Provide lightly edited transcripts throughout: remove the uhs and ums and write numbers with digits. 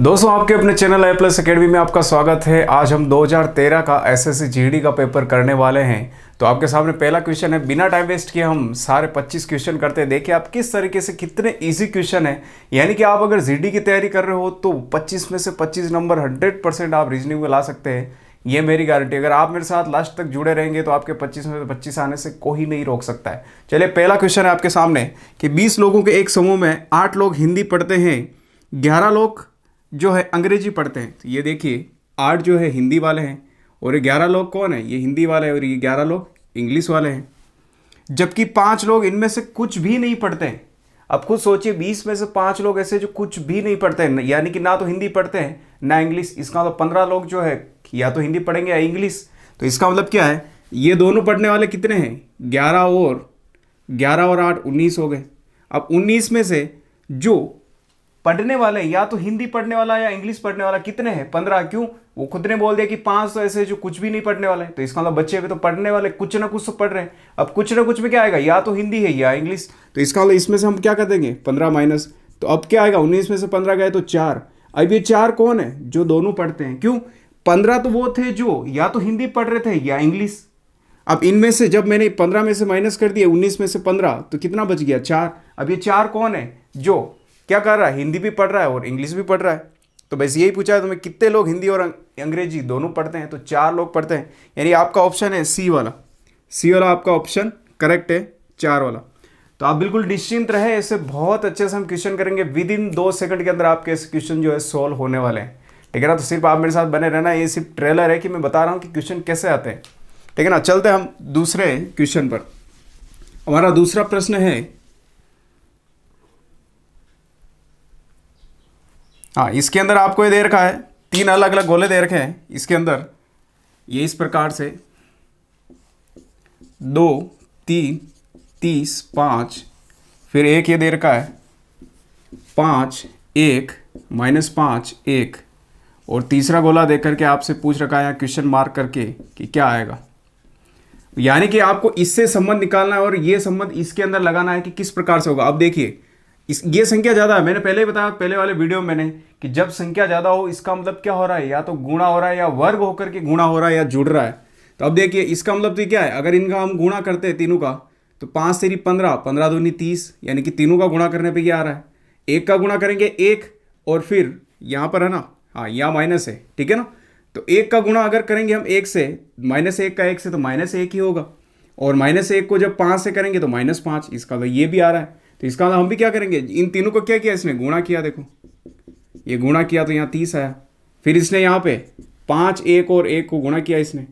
दोस्तों आपके अपने चैनल आई प्लस अकेडमी में आपका स्वागत है। आज हम 2013 का एसएससी जीडी का पेपर करने वाले हैं। तो आपके सामने पहला क्वेश्चन है। बिना टाइम वेस्ट किए हम सारे 25 क्वेश्चन करते हैं। देखिए आप किस तरीके से कितने इजी क्वेश्चन है। यानी कि आप अगर जीडी की तैयारी कर रहे हो तो 25 में से 25 नंबर 100% आप रीजनिंग में ला सकते हैं। ये मेरी गारंटी। अगर आप मेरे साथ लास्ट तक जुड़े रहेंगे तो आपके 25 में से 25 आने से कोई नहीं रोक सकता है। चलिए पहला क्वेश्चन है आपके सामने कि 20 लोगों के एक समूह में 8 लोग हिंदी पढ़ते हैं, 11 लोग जो है अंग्रेजी पढ़ते हैं। तो ये देखिए 8 जो है हिंदी वाले हैं और ये 11 लोग कौन है, ये हिंदी वाले हैं और ये 11 लोग इंग्लिश वाले हैं। जबकि 5 लोग इनमें से कुछ भी नहीं पढ़ते हैं। अब खुद सोचिए 20 में से 5 लोग ऐसे जो कुछ भी नहीं पढ़ते हैं, यानी कि ना तो हिंदी पढ़ते हैं ना इंग्लिश। इसका मतलब 15 लोग जो है या तो हिंदी पढ़ेंगे या इंग्लिश। तो इसका मतलब क्या है, ये दोनों पढ़ने वाले कितने हैं, 11 और 8 19 हो गए। अब 19 में से जो पढ़ने वाले या तो हिंदी पढ़ने वाला या इंग्लिश पढ़ने वाला कितने हैं, 15। क्यों, वो खुद ने बोल दिया कि 5 तो ऐसे जो कुछ भी नहीं पढ़ने वाले। तो इसका मतलब बच्चे भी तो पढ़ने वाले कुछ ना कुछ तो पढ़ रहे हैं। अब कुछ ना कुछ में क्या आएगा, या तो हिंदी है या इंग्लिश। तो इसका मतलब इसमें से हम क्या कर देंगे, 15 माइनस। तो अब क्या आएगा, 19 में से 15 गए तो 4। अब ये 4 कौन है, जो दोनों पढ़ते हैं। क्यों, 15 तो वो थे जो या तो हिंदी पढ़ रहे थे या इंग्लिश। अब इनमें से जब मैंने 15 में से माइनस कर दिया 19 में से 15, तो कितना बच गया, 4। अब ये 4 कौन है, जो क्या कर रहा है, हिंदी भी पढ़ रहा है और इंग्लिश भी पढ़ रहा है। तो बस यही पूछा है तुम्हें, कितने लोग हिंदी और अंग्रेजी दोनों पढ़ते हैं। तो 4 लोग पढ़ते हैं। यानी आपका ऑप्शन है सी वाला आपका ऑप्शन करेक्ट है, 4 वाला। तो आप बिल्कुल निश्चिंत रहे, ऐसे बहुत अच्छे से हम क्वेश्चन करेंगे। विद इन 2 सेकंड के अंदर आपके क्वेश्चन जो है सोल्व होने वाले हैं। ठीक है ना। तो सिर्फ आप मेरे साथ बने रहना। ये सिर्फ ट्रेलर है कि मैं बता रहा हूँ कि क्वेश्चन कैसे आते हैं। ठीक है ना। चलते हम दूसरे क्वेश्चन पर। हमारा दूसरा प्रश्न है, हाँ, इसके अंदर आपको ये दे रखा है, 3 अलग अलग गोले दे रखे हैं इसके अंदर। ये इस प्रकार से 2 3 30 5, फिर एक ये दे रखा है 5 1 -5 1, और तीसरा गोला दे करके आपसे पूछ रखा है क्वेश्चन मार्क करके कि क्या आएगा। यानी कि आपको इससे संबंध निकालना है और ये संबंध इसके अंदर लगाना है कि किस प्रकार से होगा। अब देखिए ये संख्या ज़्यादा है। मैंने पहले ही बताया पहले वाले वीडियो में मैंने कि जब संख्या ज़्यादा हो इसका मतलब क्या हो रहा है, या तो गुणा हो रहा है या वर्ग होकर के गुणा हो रहा है या जुड़ रहा है। तो अब देखिए इसका मतलब तो क्या है, अगर इनका हम गुणा करते हैं तीनों का, तो 5 तेरी 15, 15 दूनी 30, यानी कि तीनों का गुणा करने पर ये आ रहा है। एक का गुणा करेंगे 1, और फिर यहाँ पर है ना, हाँ यहाँ माइनस है, ठीक है ना। तो 1 का गुणा अगर करेंगे हम 1 से, -1 का 1 से, तो -1 ही होगा। और -1 को जब 5 से करेंगे तो -5, इसका तो ये भी आ रहा है। तो इसका मतलब हम भी क्या करेंगे, इन तीनों को क्या किया, इसने गुणा किया। देखो ये गुणा किया तो यहाँ 30 आया। फिर इसने यहाँ पे 5 1 और 1 को गुणा किया इसने,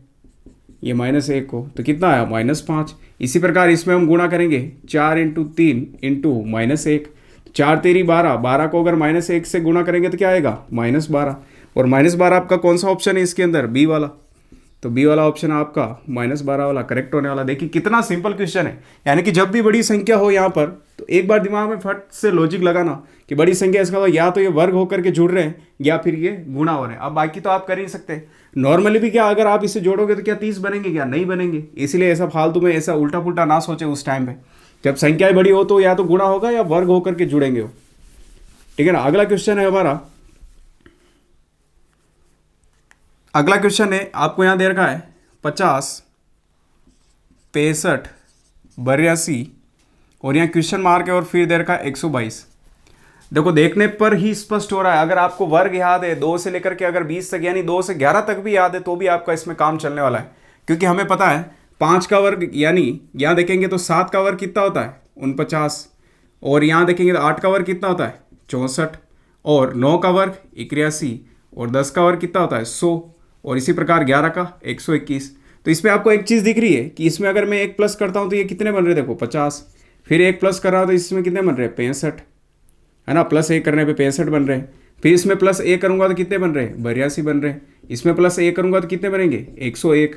ये -1 को, तो कितना आया, -5। इसी प्रकार इसमें हम गुणा करेंगे 4 × 3 × -1, 4 तेरी 12, 12 को अगर -1 से गुणा करेंगे तो क्या आएगा, -12। और -12 आपका कौन सा ऑप्शन है इसके अंदर, बी वाला। तो बी वाला ऑप्शन आपका -12 वाला करेक्ट होने वाला। देखिए कितना सिंपल क्वेश्चन है। यानी कि जब भी बड़ी संख्या हो यहाँ पर, तो एक बार दिमाग में फट से लॉजिक लगाना कि बड़ी संख्या, इसका मतलब या तो ये वर्ग होकर के जुड़ रहे हैं या फिर ये गुणा हो रहे हैं। अब बाकी तो आप कर ही नहीं सकते। नॉर्मली भी क्या, अगर आप इसे जोड़ोगे तो क्या 30 बनेंगे, क्या नहीं बनेंगे। इसलिए ऐसा फालतू में ऐसा उल्टा पुल्टा ना सोचे उस टाइम पे। जब संख्याएं बड़ी हो तो या तो गुणा होगा या वर्ग होकर के जुड़ेंगे वो। ठीक है ना। अगला क्वेश्चन है हमारा, अगला क्वेश्चन है आपको यहाँ दे रखा है 50 65 82, और यहाँ क्वेश्चन मार्क है और फिर दे रखा है 122। देखो देखने पर ही स्पष्ट हो रहा है, अगर आपको वर्ग याद है 2 से लेकर के अगर 20 तक, यानी 2 से 11 तक भी याद है, तो भी आपका इसमें काम चलने वाला है। क्योंकि हमें पता है 5 का वर्ग, यानी यहाँ देखेंगे तो 7 का वर्ग कितना होता है, 49, और यहाँ देखेंगे तो 8 का वर्ग कितना होता है, 64, और 9 का वर्ग 81, और 10 का वर्ग कितना होता है, 100, और इसी प्रकार 11 का 121। तो इसमें आपको एक चीज़ दिख रही है कि इसमें अगर मैं 1 प्लस करता हूँ तो ये कितने बन रहे हैं, देखो 50। फिर 1 प्लस कर रहा हूँ तो इसमें कितने बन रहे हैं, 65, है ना। +1 करने पे 65 बन रहे हैं। फिर इसमें +1 करूँगा तो कितने बन रहे हैं, 82 बन रहे हैं। इसमें +1 करूँगा तो कितने बनेंगे, 101,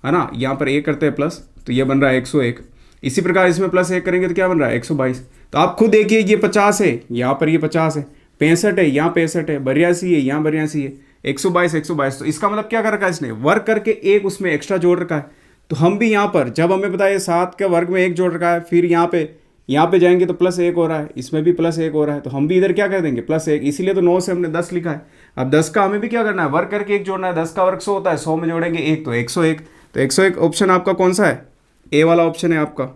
है ना। यहाँ पर 1 करते हैं प्लस, तो ये बन रहा है 101। इसी प्रकार इसमें +1 करेंगे तो क्या बन रहा है, 122। तो आप खुद देखिए, ये 50 है, यहाँ पर ये 50 है, 65 है, यहाँ 65 है, 82 है, यहाँ 82 है, 122। तो इसका मतलब क्या कर रखा है इसने, वर्ग करके एक उसमें एक्स्ट्रा जोड़ रखा है। तो हम भी यहाँ पर जब हमें पता है 7 के वर्ग में 1 जोड़ रखा है, फिर यहाँ पे यहाँ पे जाएंगे तो +1 हो रहा है, इसमें भी +1 हो रहा है, तो हम भी इधर क्या कर देंगे +1, इसीलिए तो 9 से हमने 10 लिखा है। अब 10 का हमें भी क्या करना है, वर्ग करके 1 जोड़ना है। 10 का वर्ग 100 होता है, 100 में जोड़ेंगे 1 तो 101। तो 101 ऑप्शन आपका कौन सा है, ए वाला ऑप्शन है आपका,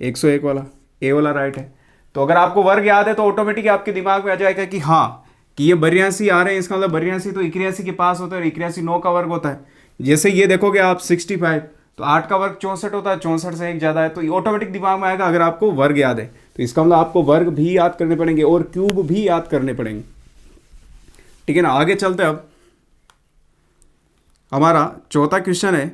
101 वाला, ए वाला राइट है। तो अगर आपको वर्ग याद है तो ऑटोमेटिक आपके दिमाग में आ जाएगा कि हाँ कि ये 82 आ रहे हैं, इसका मतलब 82 तो 81 के पास होता है, और 81 9 का वर्ग होता है। जैसे ये देखोगे आप 65, तो 8 का वर्ग 64 होता है, 64 से 1 ज़्यादा है, तो ऑटोमेटिक दिमाग में आएगा अगर आपको वर्ग याद है। तो इसका मतलब आपको वर्ग भी याद करने पड़ेंगे और क्यूब भी याद करने पड़ेंगे। ठीक है ना, आगे चलते हैं। अब हमारा चौथा क्वेश्चन है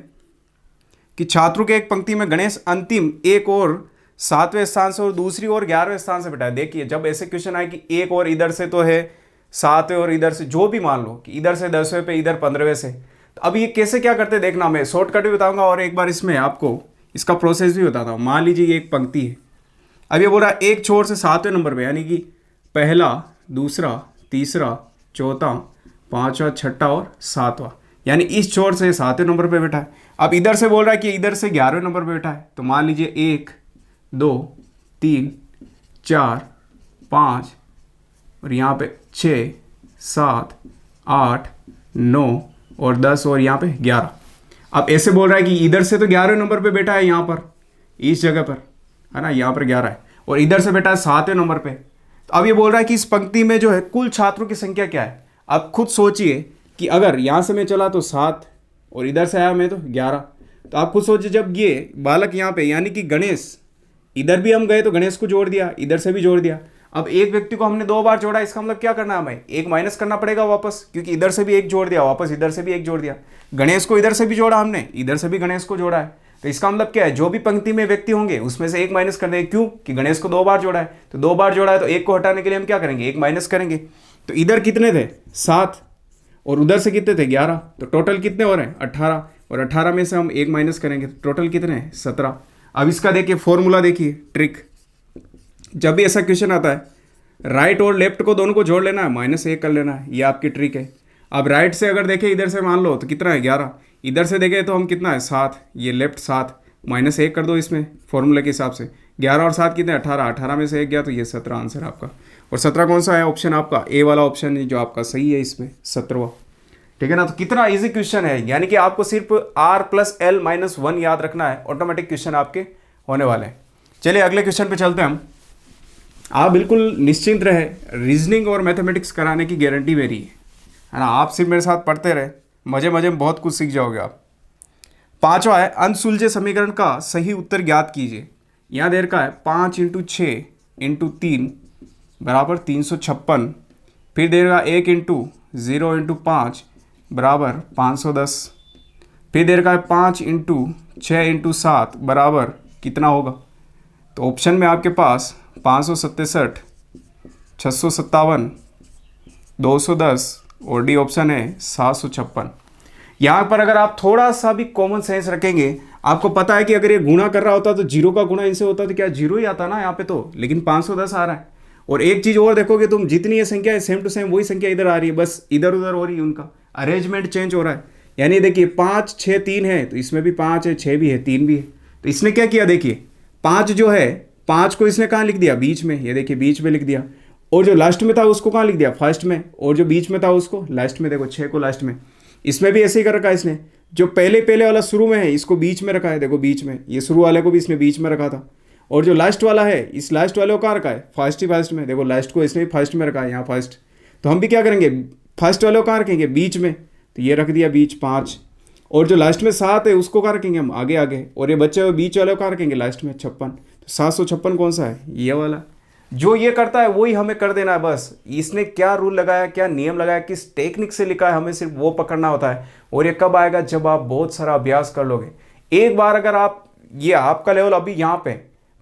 कि छात्रों के एक पंक्ति में गणेश अंतिम एक और 7वें स्थान से और दूसरी ओर 11वें स्थान से बैठा है। देखिए जब ऐसे क्वेश्चन आए कि एक और इधर से तो है 7वें और इधर से जो भी मान लो कि इधर से 10वें पे इधर 15वें से, तो अब ये कैसे क्या करते देखना, मैं शॉर्टकट भी बताऊंगा और एक बार इसमें आपको इसका प्रोसेस भी बताता हूँ। मान लीजिए ये एक पंक्ति है, अब ये बोल रहा है एक छोर से 7वें नंबर पे, यानी कि पहला, दूसरा, तीसरा, चौथा, पांचवा, छठा और सातवां, यानी इस छोर से 7वें नंबर पे बैठा है। अब इधर से बोल रहा है कि इधर से 11वें नंबर पे बैठा है, तो मान लीजिए 1 2 3 4 5 और यहाँ पे 6 7 8 9 और 10 और यहाँ पे 11। अब ऐसे बोल रहा है कि इधर से तो 11वें नंबर पे बैठा है, यहाँ पर इस जगह पर है ना, यहाँ पर 11 है, और इधर से बैठा है 7वें नंबर पे। तो अब ये बोल रहा है कि इस पंक्ति में जो है कुल छात्रों की संख्या क्या है। अब खुद सोचिए कि अगर यहाँ से मैं चला तो 7 और इधर से आया मैं तो 11, तो आप खुद सोचिए जब ये बालक यहाँ पे यानी कि गणेश, इधर भी हम गए तो गणेश को जोड़ दिया, इधर से भी जोड़ दिया। अब एक व्यक्ति को हमने 2 बार जोड़ा, इसका मतलब क्या करना है, हमें 1 माइनस करना पड़ेगा वापस, क्योंकि इधर से भी 1 जोड़ दिया, वापस इधर से भी 1 जोड़ दिया। गणेश को इधर से भी जोड़ा हमने, इधर से भी गणेश को जोड़ा है, तो इसका मतलब क्या है, जो भी पंक्ति में व्यक्ति होंगे उसमें से 1 माइनस कर देंगे। क्यों कि गणेश को 2 बार जोड़ा है, तो 2 बार जोड़ा है तो 1 को हटाने के लिए हम क्या करेंगे, 1 माइनस करेंगे। तो इधर कितने थे 7 और उधर से कितने थे 11, तो टोटल कितने हो रहे हैं 18, और 18 में से हम 1 माइनस करेंगे तो टोटल कितने हैं 17। अब इसका देखिए फॉर्मूला, देखिए ट्रिक, जब भी ऐसा क्वेश्चन आता है राइट और लेफ्ट को दोनों को जोड़ लेना है, -1 कर लेना है, ये आपकी ट्रिक है। अब राइट से अगर देखें इधर से मान लो तो कितना है 11, इधर से देखें तो हम कितना है 7, ये लेफ्ट 7, -1 कर दो इसमें फॉर्मूला के हिसाब से, 11 और 7 कितने 18, 18 में से 1 गया तो ये 17 आंसर आपका। और 17 कौन सा है ऑप्शन आपका, ए वाला ऑप्शन है जो आपका सही है इसमें 17वां। ठीक है ना, तो कितना इजी क्वेश्चन है, यानी कि आपको सिर्फ r+l-1 याद रखना है, ऑटोमेटिक क्वेश्चन आपके होने वाले हैं। चलिए अगले क्वेश्चन पे चलते हैं हम। आप बिल्कुल निश्चिंत रहे, रीजनिंग और मैथमेटिक्स कराने की गारंटी मेरी है ना, आप सिर्फ मेरे साथ पढ़ते रहे, मजे मजे में बहुत कुछ सीख जाओगे आप। 5वां है अनसुलझे समीकरण का सही उत्तर ज्ञात कीजिए। यहाँ देर का है 5 × 6 × 3 बराबर 356, फिर देर का 1 × 0 × 5 बराबर 510, फिर देर का है 5 × 6 × 7 बराबर कितना होगा। तो ऑप्शन में आपके पास 567, 657, 210 और डी ऑप्शन है 756। यहाँ पर अगर आप थोड़ा सा भी कॉमन सेंस रखेंगे, आपको पता है कि अगर ये गुणा कर रहा होता तो 0 का गुणा इनसे होता तो क्या 0 ही आता ना यहाँ पे, तो लेकिन 510 आ रहा है। और एक चीज़ और देखोगे तुम, जितनी ये संख्या है सेम टू सेम वही संख्या इधर आ रही है, बस इधर उधर हो रही है, उनका अरेंजमेंट चेंज हो रहा है। यानी देखिए 5 6 3 है तो इसमें भी 5 है, 6 भी है, 3 भी है। तो इसने क्या किया, देखिए 5 जो है 5 को इसने कहाँ लिख दिया, बीच में, ये देखिए बीच में लिख दिया, और जो लास्ट में था उसको कहाँ लिख दिया, फर्स्ट में, और जो बीच में था उसको लास्ट में, देखो 6 को लास्ट में। इसमें भी ऐसे ही कर रखा है इसने, जो पहले वाला शुरू में है इसको बीच में रखा है, देखो बीच में, ये शुरू वाले को भी इसने बीच में रखा था, और जो लास्ट वाला है इस लास्ट वाले को कहाँ रखा है, फर्स्ट में, देखो लास्ट को इसने फर्स्ट में रखा है, यहाँ फर्स्ट। तो हम भी क्या करेंगे, फर्स्ट वाले को कहाँ रखेंगे, बीच में, तो ये रख दिया बीच 5, और जो लास्ट में 7 है उसको कहाँ रखेंगे हम, आगे आगे, और ये बच्चे बीच वाले को कहाँ रखेंगे, लास्ट में 56। तो 756 कौन सा है, ये वाला। जो ये करता है वही हमें कर देना है, बस इसने क्या रूल लगाया, क्या नियम लगाया, किस टेक्निक से लिखा है, हमें सिर्फ वो पकड़ना होता है। और ये कब आएगा, जब आप बहुत सारा अभ्यास कर लोगे। एक बार अगर आप, ये आपका लेवल अभी यहाँ पे,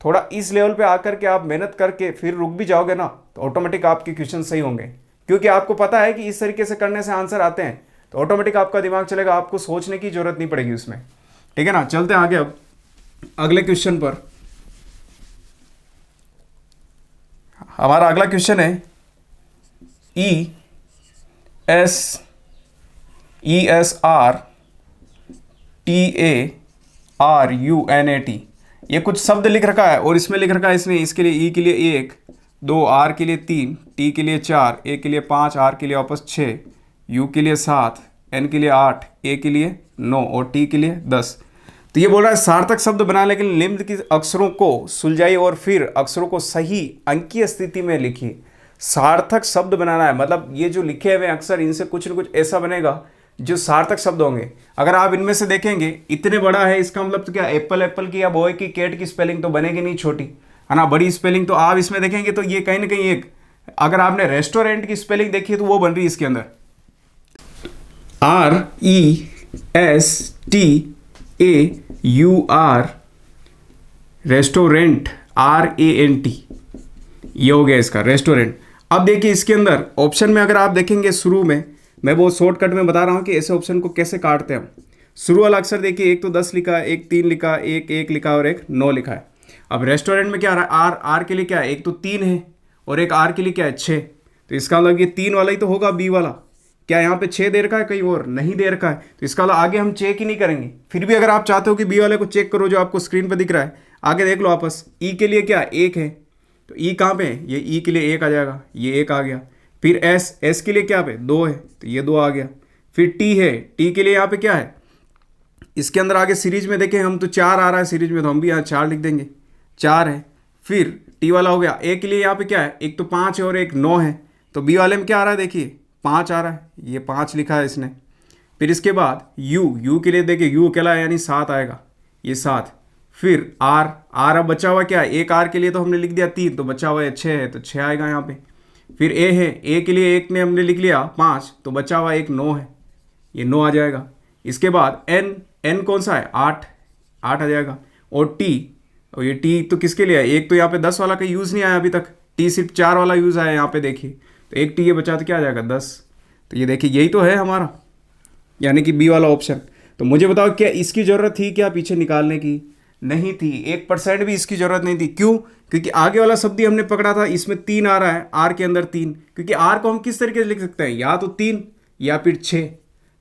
थोड़ा इस लेवल पे आकर के आप मेहनत करके फिर रुक भी जाओगे ना, तो ऑटोमेटिक आपके क्वेश्चन सही होंगे, क्योंकि आपको पता है कि इस तरीके से करने से आंसर आते हैं, तो ऑटोमेटिक आपका दिमाग चलेगा, आपको सोचने की जरूरत नहीं पड़ेगी उसमें। ठीक है ना, चलते हैं आगे अब अगले क्वेश्चन पर। हमारा अगला क्वेश्चन है ESRTARUNAT, ये कुछ शब्द लिख रखा है और इसमें लिख रखा है इसने, इसके लिए ई के लिए 1, 2, आर के लिए 3, टी के लिए 4, ए के लिए 5, आर के लिए वापस 6, यू के लिए 7, एन के लिए 8, ए के लिए 9 और टी के लिए 10। तो ये बोल रहा है सार्थक शब्द बनाने के लिए निम्नलिखित अक्षरों को सुलझाइए और फिर अक्षरों को सही अंकीय स्थिति में लिखिए। सार्थक शब्द बनाना है, मतलब ये जो लिखे हुए अक्षर इनसे कुछ न कुछ ऐसा बनेगा जो सार्थक शब्द होंगे। अगर आप इनमें से देखेंगे इतने बड़ा है, इसका मतलब तो क्या एप्पल एप्पल की या बॉय की कैट की स्पेलिंग तो बनेगी नहीं छोटी, है ना, बड़ी स्पेलिंग। तो आप इसमें देखेंगे तो ये कहीं ना कहीं एक, अगर आपने रेस्टोरेंट की स्पेलिंग देखी है तो वो बन रही है इसके अंदर RESTAUR, रेस्टोरेंट RANT, ये हो गया इसका रेस्टोरेंट। अब देखिए इसके अंदर ऑप्शन में अगर आप देखेंगे शुरू में, मैं वो शॉर्टकट में बता रहा हूँ कि ऐसे ऑप्शन को कैसे काटते हैं हम। शुरू वाला अक्षर देखिए, एक तो 10 लिखा है, एक 3 लिखा, एक 1 लिखा और एक 9 लिखा है। अब रेस्टोरेंट में क्या आ रहा है, आर के लिए क्या है, एक तो 3 है और एक आर के लिए क्या है 6। तो इसका मतलब ये 3 वाला ही तो होगा बी वाला। क्या यहाँ पे 6 दे रखा है, कहीं और नहीं दे रखा है, तो इसका मतलब आगे हम चेक ही नहीं करेंगे। फिर भी अगर आप चाहते हो कि बी वाले को चेक करो जो आपको स्क्रीन पर दिख रहा है, आगे देख लो आपस। ई के लिए क्या 1 है, तो ई कहाँ पे है, ये ई के लिए 1 आ जाएगा, ये 1 आ गया। फिर एस के लिए क्या पे 2 है, तो ये 2 आ गया। फिर टी है, टी के लिए यहाँ पे क्या है, इसके अंदर आगे सीरीज में देखें हम तो 4 आ रहा है सीरीज में, तो हम भी यहाँ 4 लिख देंगे, 4 है। फिर टी वाला हो गया। ए के लिए यहाँ पे क्या है, एक तो 5 है और एक 9 है, तो बी वाले में क्या आ रहा है, देखिए 5 आ रहा है, ये 5 लिखा है इसने। फिर इसके बाद यू के लिए देखिए यू अकेला है यानी 7 आएगा, ये 7। फिर आर अब बचा हुआ क्या है, एक आर के लिए तो हमने लिख दिया 3, तो बचा हुआ है 6 है, तो 6 आएगा यहाँ पे। फिर ए है, ए के लिए एक ने हमने लिख लिया 5, तो बचा हुआ एक 9 है, ये 9 आ जाएगा। इसके बाद एन कौन सा है, 8 आ जाएगा। और टी, और ये टी तो किसके लिए है, एक तो यहाँ पे 10 वाला का यूज़ नहीं आया अभी तक, टी सिर्फ 4 वाला यूज़ आया यहाँ पे देखिए, तो एक टी ये बचा तो क्या आ जाएगा 10। तो ये देखिए यही तो है हमारा, यानी कि बी वाला ऑप्शन। तो मुझे बताओ क्या इसकी ज़रूरत थी क्या पीछे निकालने की, नहीं थी, 1% भी इसकी ज़रूरत नहीं थी। क्यों, क्योंकि आगे वाला शब्द ही हमने पकड़ा था, इसमें 3 आ रहा है, आर के अंदर 3, क्योंकि आर को हम किस तरीके से लिख सकते हैं, या तो 3 या फिर 6।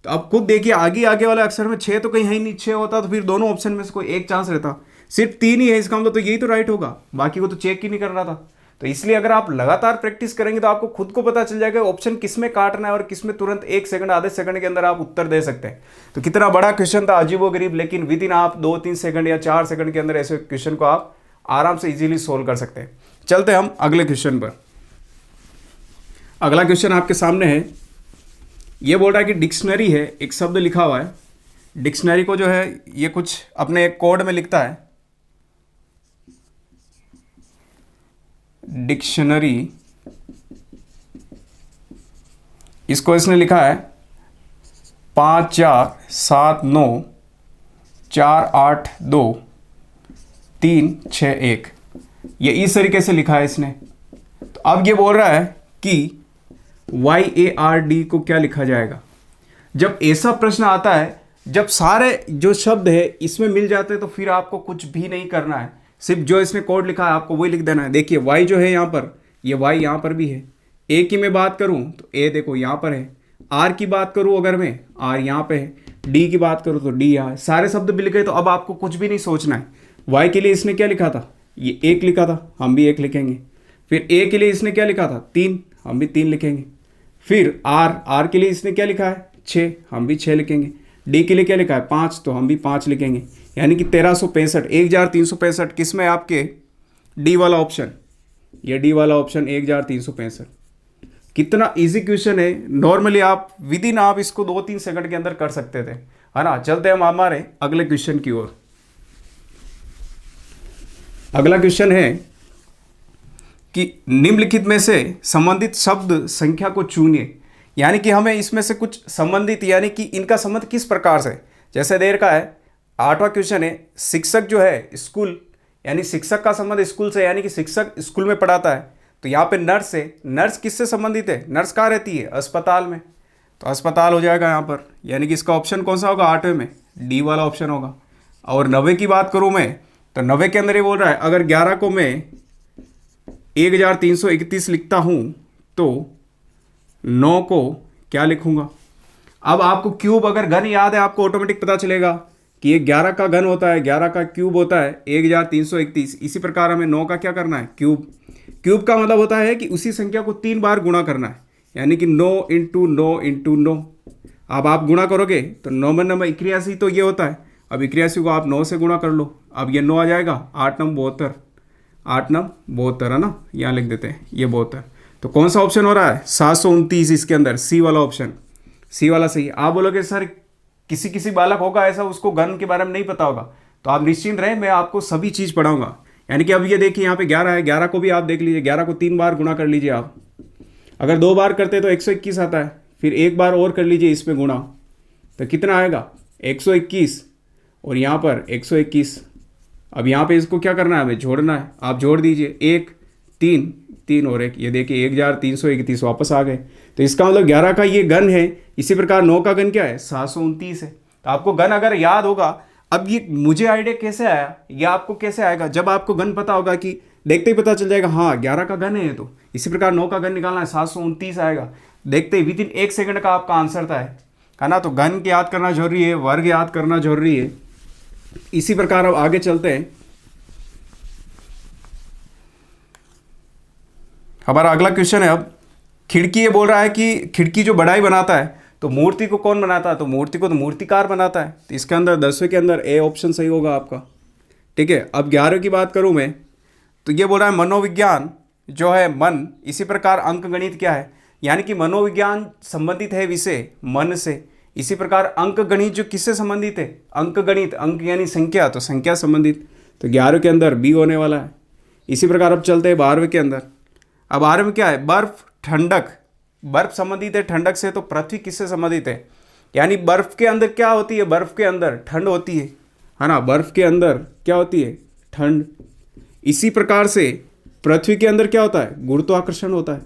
तो अब खुद देखिए आगे वाले अक्षर में 6 तो कहीं है ही नहीं, 6 होता तो फिर दोनों ऑप्शन में से कोई एक चांस रहता, सिर्फ 3 ही है, इसका मतलब तो यही तो राइट होगा, बाकी को तो चेक ही नहीं कर रहा था। तो इसलिए अगर आप लगातार प्रैक्टिस करेंगे तो आपको खुद को पता चल जाएगा ऑप्शन किस में काटना है और किस में तुरंत 1 सेकंड आधे सेकंड के अंदर आप उत्तर दे सकते हैं। तो कितना बड़ा क्वेश्चन था, अजीबोगरीब, लेकिन विद इन आप 2-3 सेकंड या 4 सेकंड के अंदर ऐसे क्वेश्चन को आप आराम से इजीली सोल्व कर सकते हैं। चलते हम अगले क्वेश्चन पर। अगला क्वेश्चन आपके सामने है, ये बोल रहा है कि डिक्शनरी है, एक शब्द लिखा हुआ है, डिक्शनरी को जो है ये कुछ अपने कोड में लिखता है, डिक्शनरी, इसको इसने लिखा है 5 4 7 9 4 8 2 3 6 1, ये इस तरीके से लिखा है इसने। तो अब ये बोल रहा है कि YARD को क्या लिखा जाएगा। जब ऐसा प्रश्न आता है, जब सारे जो शब्द है इसमें मिल जाते हैं तो फिर आपको कुछ भी नहीं करना है, सिर्फ जो इसने कोड लिखा है आपको वही लिख देना है। देखिए y जो है यहाँ पर, ये y यहाँ पर भी है। a की मैं बात करूँ तो a देखो यहाँ पर है, r की बात करूँ अगर मैं, r यहाँ पे है, d की बात करूँ तो d यहाँ है, सारे शब्द मिल गए। तो अब आपको कुछ भी नहीं सोचना है। y के लिए इसने क्या लिखा था, ये 1 लिखा था, हम भी 1 लिखेंगे। फिर a के लिए इसने क्या लिखा था 3, हम भी 3 लिखेंगे। फिर r के लिए इसने क्या लिखा है 6, हम भी 6 लिखेंगे। डी के लिए क्या लिखा है 5, तो हम भी 5 लिखेंगे। यानी कि 1365, 1365 किस में आपके, डी वाला ऑप्शन, ये डी वाला ऑप्शन 1365। कितना इजी क्वेश्चन है, नॉर्मली आप विद इन आप इसको 2-3 सेकंड के अंदर कर सकते थे, है ना। चलते हम हमारे अगले क्वेश्चन की ओर। अगला क्वेश्चन है कि निम्नलिखित में से संबंधित शब्द संख्या को चुनिए। यानी कि हमें इसमें से कुछ संबंधित, यानी कि इनका संबंध किस प्रकार से, जैसे देर का है 8वां क्वेश्चन है, शिक्षक जो है स्कूल, यानी शिक्षक का संबंध स्कूल से, यानी कि शिक्षक स्कूल में पढ़ाता है। तो यहाँ पे नर्स है, नर्स किससे संबंधित है, नर्स कहाँ रहती है, अस्पताल में, तो अस्पताल हो जाएगा यहाँ पर। यानी कि इसका ऑप्शन कौन सा होगा 8वें में, डी वाला ऑप्शन होगा। और 90 की बात करूँ मैं, तो 90 के अंदर ये बोल रहा है अगर 11 को मैं 1331 लिखता हूँ तो 9 को क्या लिखूंगा। अब आपको क्यूब अगर घन याद है आपको ऑटोमेटिक पता चलेगा कि ये 11 का घन होता है, 11 का क्यूब होता है 1331। इसी प्रकार हमें 9 का क्या करना है, क्यूब। क्यूब का मतलब होता है कि उसी संख्या को 3 बार गुणा करना है, यानी कि 9 इंटू 9 इंटू 9। अब आप गुणा करोगे तो 9 में 9 81 तो ये होता है। अब 81 को आप 9 से गुणा कर लो, अब ये 9 आ जाएगा, 8 9 72, 8 9 72 है ना, यहाँ लिख देते हैं ये 72। तो कौन सा ऑप्शन हो रहा है, 729 इसके अंदर, सी वाला ऑप्शन, सी वाला सही है। आप बोलोगे सर किसी किसी बालक होगा ऐसा उसको घन के बारे में नहीं पता होगा, तो आप निश्चिंत रहें, मैं आपको सभी चीज़ पढ़ाऊंगा। यानी कि अब ये देखिए यहाँ पे 11 है, 11 को भी आप देख लीजिए, 11 को 3 बार गुणा कर लीजिए आप। अगर 2 बार करते तो 121 आता है, फिर एक बार और कर लीजिए इसमें गुणा, तो कितना आएगा 121, और यहाँ पर 121। अब यहाँ पे इसको क्या करना है, हमें जोड़ना है, आप जोड़ दीजिए, 1 3 3 और 1, ये देखिए 1331 वापस आ गए। तो इसका मतलब 11 का ये घन है। इसी प्रकार 9 का घन क्या है, 729 है। तो आपको घन अगर याद होगा, अब ये मुझे आइडिया कैसे आया, या आपको कैसे आएगा, जब आपको घन पता होगा कि देखते ही पता चल जाएगा हाँ 11 का घन है। तो इसी प्रकार 9 का घन निकालना है, 729 आएगा, देखते ही विदिन 1 सेकंड का आपका आंसर था है ना। तो घन याद करना जरूरी है, वर्ग याद करना जरूरी है। इसी प्रकार अब आगे चलते हैं। हमारा अगला क्वेश्चन है, अब खिड़की ये बोल रहा है कि खिड़की जो बढ़ाई बनाता है तो मूर्ति को कौन बनाता है, तो मूर्ति को तो मूर्तिकार बनाता है। तो इसके अंदर 10वें के अंदर ए ऑप्शन सही होगा आपका, ठीक है। अब 11वें की बात करूं मैं, तो ये बोल रहा है मनोविज्ञान जो है मन, इसी प्रकार अंक गणित क्या है, यानी कि मनोविज्ञान संबंधित है विषय मन से। इसी प्रकार अंक गणित जो किससे संबंधित है, अंक गणित, अंक यानी संख्या, तो संख्या संबंधित। तो 11वें के अंदर बी होने वाला है। इसी प्रकार अब चलते हैं 12वें के अंदर। अब 12वें में क्या है, बर्फ ठंडक, बर्फ संबंधित है ठंडक से, तो पृथ्वी किससे संबंधित है, यानी बर्फ के अंदर क्या होती है, बर्फ के अंदर ठंड होती है ना, बर्फ के अंदर क्या होती है, ठंड। इसी प्रकार से पृथ्वी के अंदर क्या होता है, गुरुत्वाकर्षण होता है।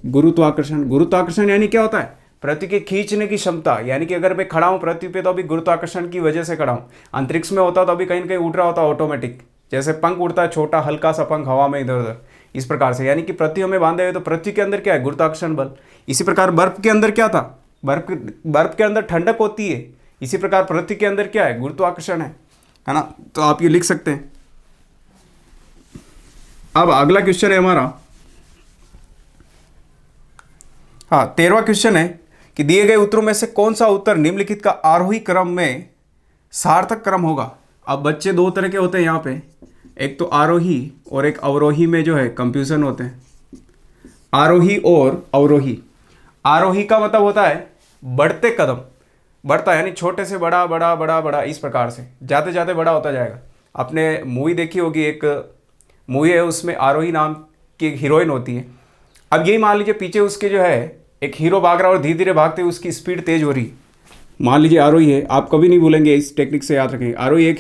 गुरुत्वाकर्षण, गुरुत्वाकर्षण यानी क्या होता है, पृथ्वी के खींचने की क्षमता, यानी कि अगर मैं खड़ा हूं पृथ्वी पे तो अभी गुरुत्वाकर्षण की वजह से खड़ा हूं। अंतरिक्ष में होता तो अभी कहीं ना कहीं उड़ रहा होता ऑटोमेटिक, जैसे पंख उड़ता है छोटा हल्का सा पंख हवा में इधर उधर, इस प्रकार से। यानी कि पृथ्वी में बांधे हुए, तो पृथ्वी के अंदर क्या है, गुरुत्वाकर्षण बल। इसी प्रकार बर्फ के अंदर क्या था, बर्फ के अंदर ठंडक होती है। इसी प्रकार पृथ्वी के अंदर क्या है, गुरुत्वाकर्षण है ना। तो आप ये लिख सकते हैं। अब अगला क्वेश्चन है हमारा, हाँ 13वां क्वेश्चन है कि दिए गए उत्तरों में से कौन सा उत्तर निम्नलिखित का आरोही क्रम में सार्थक क्रम होगा। अब बच्चे दो तरह के होते हैं यहाँ पे, एक तो आरोही और एक अवरोही में जो है कंफ्यूजन होते हैं। आरोही और अवरोही, आरोही का मतलब होता है बढ़ते कदम, बढ़ता यानी छोटे से बड़ा बड़ा बड़ा बड़ा, इस प्रकार से जाते जाते बड़ा होता जाएगा। आपने मूवी देखी होगी, एक मूवी है उसमें आरोही नाम की एक हीरोइन होती है। अब यही मान लीजिए पीछे उसके जो है एक हीरो भाग रहा है और धीरे धीरे भागते हुए उसकी स्पीड तेज हो रही, मान लीजिए आरोही है। आप कभी नहीं भूलेंगे, इस टेक्निक से याद रखेंगे। आरोही एक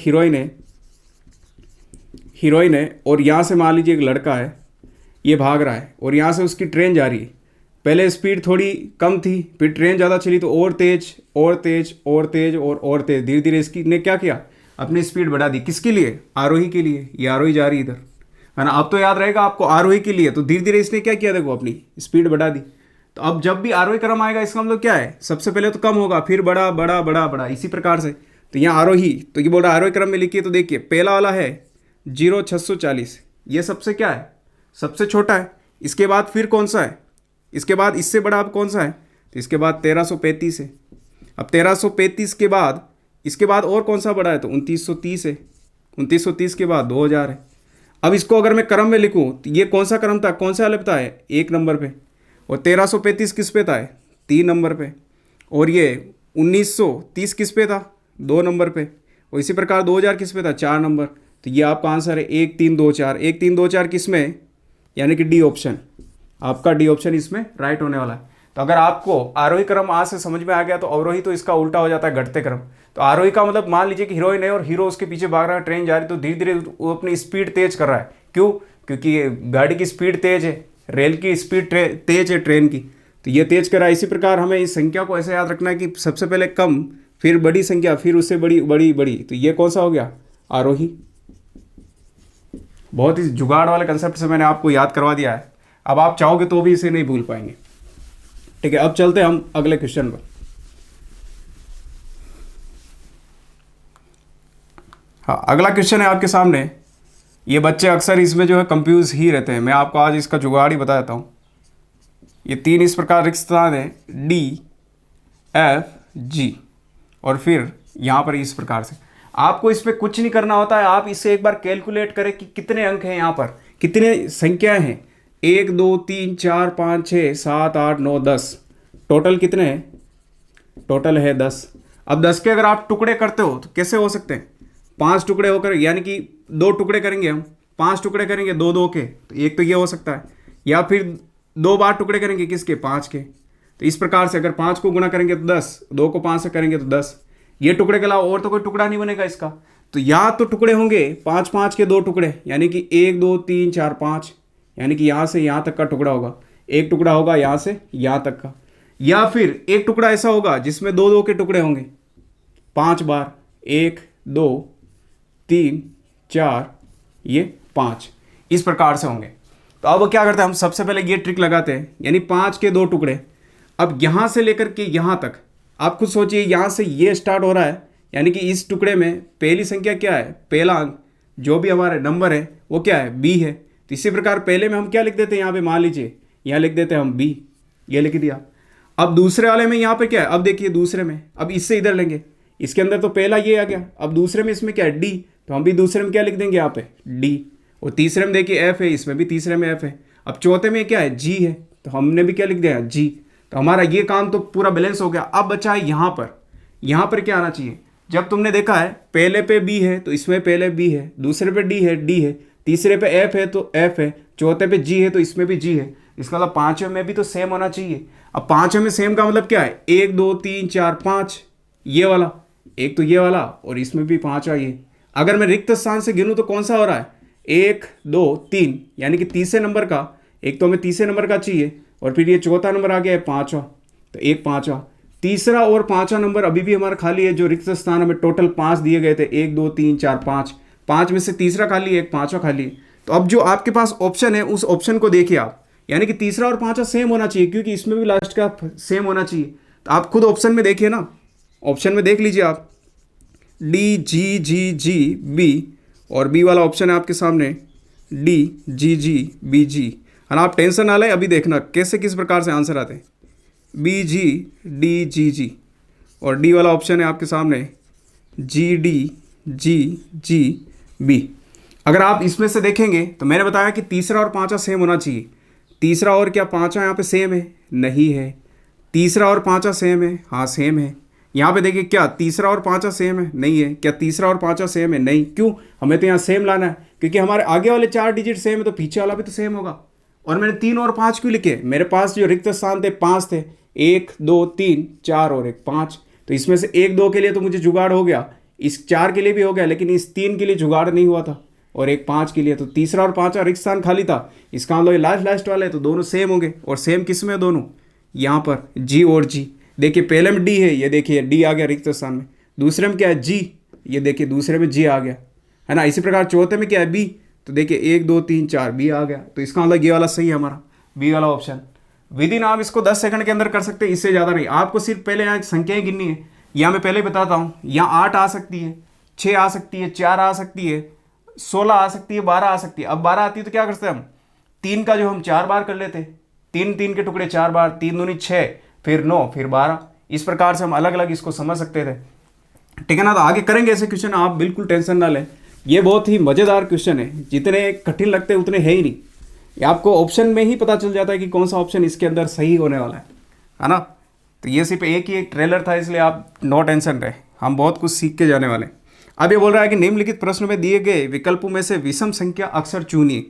हीरोइन है और यहाँ से मान लीजिए एक लड़का है, ये भाग रहा है और यहाँ से उसकी ट्रेन जा रही है। पहले स्पीड थोड़ी कम थी, फिर ट्रेन ज़्यादा चली तो और तेज और तेज और तेज और तेज, धीरे धीरे इसकी ने क्या किया, अपनी स्पीड बढ़ा दी। किसके लिए, आरोही के लिए। ये आरोही जा रही इधर, है ना। अब तो याद रहेगा आपको, आरोही के लिए। तो धीरे धीरे इसने क्या किया, देखो अपनी स्पीड बढ़ा दी। तो अब जब भी आरोही क्रम आएगा इसका मतलब क्या है, सबसे पहले तो कम होगा, फिर बड़ा बड़ा बड़ा बड़ा, इसी प्रकार से। तो यहाँ आरोही, तो ये बोल रहा है आरोही क्रम में लिखिए। तो देखिए पहला वाला है 0640, ये सबसे क्या है, सबसे छोटा है। इसके बाद फिर कौन सा है, इसके बाद इससे बड़ा अब कौन सा है, तो इसके बाद 1335 है। अब 1335 के बाद इसके बाद और कौन सा बड़ा है, तो 2930 है। 2930 के बाद 2000 है। अब इसको अगर मैं क्रम में लिखूं तो ये कौन सा क्रम था, कौन सा वाले था है, 1 नंबर पे। और 1335 किस पे था, 3 नंबर पे। और ये 1930 किस पे था, 2 नंबर पे। और इसी प्रकार 2000 किस पे था, 4 नंबर। तो ये आपका आंसर है 1 3 2 4। 1 3 2 4 किस में, यानी कि डी ऑप्शन, आपका डी ऑप्शन इसमें राइट होने वाला है। तो अगर आपको आरोही क्रम आज से समझ में आ गया तो अवरोही तो इसका उल्टा हो जाता है, घटते क्रम। तो आरोही का मतलब मान लीजिए कि हीरोइन है और हीरो उसके पीछे भाग रहा है, ट्रेन जा रही है, तो धीरे धीरे वो अपनी स्पीड तेज कर रहा है। क्यों, क्योंकि गाड़ी की स्पीड तेज है, रेल की स्पीड तेज है ट्रेन की, तो ये तेज कर रहा है। इसी प्रकार हमें इस संख्या को ऐसे याद रखना है कि सबसे पहले कम, फिर बड़ी संख्या, फिर उससे बड़ी बड़ी बड़ी। तो ये कौन सा हो गया, आरोही। बहुत ही जुगाड़ वाले कंसेप्ट से मैंने आपको याद करवा दिया है। अब आप चाहोगे तो भी इसे नहीं भूल पाएंगे। ठीक है, अब चलते हैं हम अगले क्वेश्चन पर। हाँ, अगला क्वेश्चन है आपके सामने। ये बच्चे अक्सर इसमें जो है कंफ्यूज ही रहते हैं, मैं आपको आज इसका जुगाड़ ही बता देता हूँ। ये 3 इस प्रकार रिक्त स्थान है, डी एफ जी, और फिर यहाँ पर इस प्रकार से। आपको इसमें कुछ नहीं करना होता है, आप इससे एक बार कैलकुलेट करें कि कितने अंक हैं, यहाँ पर कितने संख्याएं हैं। 1 2 3 4 5 6 7 8 9 10, टोटल कितने हैं? टोटल है 10। अब 10 के अगर आप टुकड़े करते हो तो कैसे हो सकते हैं? 5 टुकड़े होकर, यानी कि 2 टुकड़े करेंगे हम, 5 टुकड़े करेंगे 2 2 के, तो एक तो ये हो सकता है। या फिर 2 बार टुकड़े करेंगे किसके? 5 के। तो इस प्रकार से अगर 5 को गुणा करेंगे तो 10, 2 को 5 से करेंगे तो 10। ये टुकड़े के अलावा और तो कोई टुकड़ा नहीं बनेगा इसका। तो या तो टुकड़े होंगे 5 5 के 2 टुकड़े, यानी कि 1 2 3 4 5, यानी कि यहाँ से यहाँ तक का टुकड़ा होगा। एक टुकड़ा होगा यहाँ से यहाँ तक का। या फिर एक टुकड़ा ऐसा होगा जिसमें 2 2 के टुकड़े होंगे 5 बार, 1 2 3 4, ये 5, इस प्रकार से होंगे। तो अब क्या करते हैं हम? सबसे पहले ये ट्रिक लगाते हैं, यानी 5 के 2 टुकड़े। अब यहाँ से लेकर के यहाँ तक आप खुद सोचिए, यहाँ से ये स्टार्ट हो रहा है, यानी कि इस टुकड़े में पहली संख्या क्या है? पहला अंक जो भी हमारे नंबर है वो क्या है? बी है। तो इसी प्रकार पहले में हम क्या लिख देते हैं? यहाँ पे मान लीजिए यहाँ लिख देते हैं हम बी, ये लिख दिया। अब दूसरे वाले में यहाँ पे क्या है? अब देखिए दूसरे में, अब इससे इधर लेंगे, इसके अंदर तो पहला ये आ गया। अब दूसरे में इसमें क्या है? डी, तो हम भी दूसरे में क्या लिख देंगे? यहाँ पे डी। और तीसरे में देखिए एफ है, इसमें भी तीसरे में एफ है। अब चौथे में क्या है? जी है, तो हमने भी क्या लिख दिया? जी। तो हमारा ये काम तो पूरा बैलेंस हो गया। अब बचा है यहाँ पर, यहाँ पर क्या आना चाहिए? जब तुमने देखा है पहले पे बी है तो इसमें पहले बी है, दूसरे पे डी है, डी है, तीसरे पे एफ है तो एफ है, चौथे पे जी है तो इसमें भी जी है। इसका मतलब पांचवें में भी तो सेम होना चाहिए। अब पांचवें में सेम का मतलब क्या है? 1 2 3 4 5, ये वाला एक तो ये वाला, और इसमें भी 5 ये। अगर मैं रिक्त स्थान से गिनूँ तो कौन सा हो रहा है? 1 2 3, यानी कि तीसरे नंबर का, एक तो हमें तीसरे नंबर का चाहिए, और फिर ये चौथा नंबर आ गया है 5वां, तो एक 5वां, तीसरा और 5वां नंबर अभी भी हमारा खाली है। जो रिक्त स्थान हमें टोटल 5 दिए गए थे, 1 2 3 4 5, 5 में से तीसरा खाली है, एक 5वां खाली है। तो अब जो आपके पास ऑप्शन है उस ऑप्शन को देखिए आप, यानी कि तीसरा और 5वां सेम होना चाहिए, क्योंकि इसमें भी लास्ट का सेम होना चाहिए। तो आप खुद ऑप्शन में देखिए ना, ऑप्शन में देख लीजिए आप, डी जी जी जी बी, और बी वाला ऑप्शन है आपके सामने डी जी जी बी जी, है ना। आप टेंशन ना लें, अभी देखना कैसे किस प्रकार से आंसर आते हैं। बी जी डी जी जी, और डी वाला ऑप्शन है आपके सामने G D G G B. अगर आप इसमें से देखेंगे तो मैंने बताया कि तीसरा और 5वां सेम होना चाहिए। तीसरा और क्या 5वां यहाँ पे सेम है? नहीं है। तीसरा और 5वां सेम है? हाँ सेम है। यहाँ पे देखिए, क्या तीसरा और 5वां सेम है? नहीं है। क्या तीसरा और 5वां सेम है? नहीं। क्यों? हमें तो यहाँ सेम लाना है, क्योंकि हमारे आगे वाले 4 डिजिट सेम है तो पीछे वाला भी तो सेम होगा। और मैंने 3 और 5 क्यों लिखे? मेरे पास जो रिक्त स्थान थे 5 थे, 1 2 3 4 और एक 5, तो इसमें से 1 2 के लिए तो मुझे जुगाड़ हो गया, इस 4 के लिए भी हो गया, लेकिन इस 3 के लिए जुगाड़ नहीं हुआ था, और एक 5 के लिए। तो तीसरा और 5वां रिक्त स्थान खाली था, इसका मतलब लास्ट वाला है, तो दोनों सेम होंगे। और सेम किस में? दोनों यहाँ पर जी और जी। देखिए पहले में डी है, ये देखिए डी आ गया रिक्त स्थान में। दूसरे में क्या है? जी, ये देखिए दूसरे में जी आ गया, है ना। इसी प्रकार चौथे में क्या है? बी, तो देखिए 1 2 3 4 बी आ गया। तो इसका मतलब ये वाला सही है हमारा, बी वाला ऑप्शन। विद इन आप इसको 10 सेकंड के अंदर कर सकते हैं, इससे ज़्यादा नहीं। आपको सिर्फ पहले यहाँ संख्याएं गिननी है। यहाँ मैं पहले बताता हूँ, यहाँ 8 आ सकती है, 6 आ सकती है, 4 आ सकती है, 16 आ सकती है, 12 आ सकती है। अब 12 आती है तो क्या करते हैं हम? 3 का जो हम 4 बार कर लेते, 3 3 के टुकड़े 4 बार, 3 दूनी 6, फिर 9, फिर 12। इस प्रकार से हम अलग अलग इसको समझ सकते थे, ठीक है ना। तो आगे करेंगे ऐसे क्वेश्चन, आप बिल्कुल टेंशन ना लें। ये बहुत ही मज़ेदार क्वेश्चन है, जितने कठिन लगते हैं उतने है ही नहीं। ये आपको ऑप्शन में ही पता चल जाता है कि कौन सा ऑप्शन इसके अंदर सही होने वाला है ना। तो ये सिर्फ एक ही एक ट्रेलर था, इसलिए आप नो टेंशन रहे, हम बहुत कुछ सीख के जाने वाले हैं। अब ये बोल रहा है कि निम्नलिखित प्रश्न में दिए गए विकल्पों में से विषम संख्या अक्षर चुनिए,